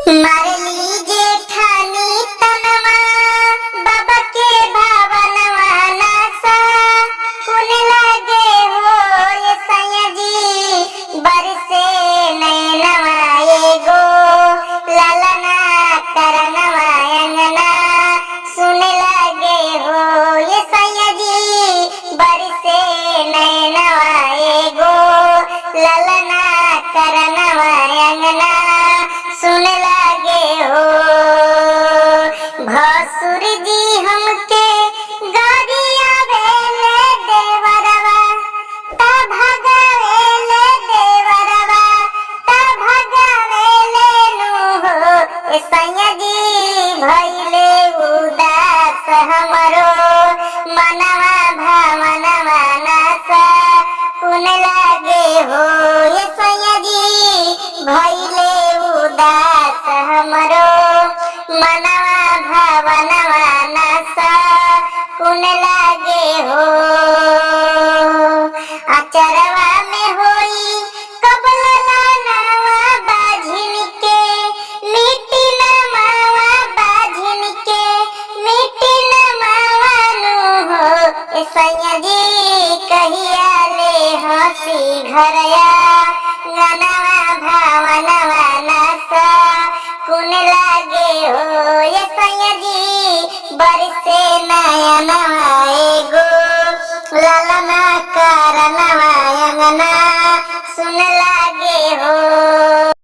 मारली जेठानी तनवा बाबा के भावनवा नासा कुन लागे हो ये सैया जी बरसे नैनवा एगो लालना करनवा अंगना सुन लागे हो ये सैया जी बरसे नैनवा एगो लालना करनवा अंगना सुन लागे हो। भसुर जी हमके गाड़िया वेले देवरवा ता भगावेले देवरवा ता भगावेले नु हो ए सैया जी भइले उदास हमरो मनवा भावनवा नासा कुन लागे हो ए सैया जी भइले उदास हमरो मनवा भावनवा नासा कुन लागे हो। अचरवा में होई कबल लानवा बाझिन के मिट्टी न मावा बाझिन के मिट्टी न मावा नु हो ए सैया जी कहिया ले हंसी घरया गनवा भावनवा नासा कुन लागे हो ये सैया जी बरसे नयनवा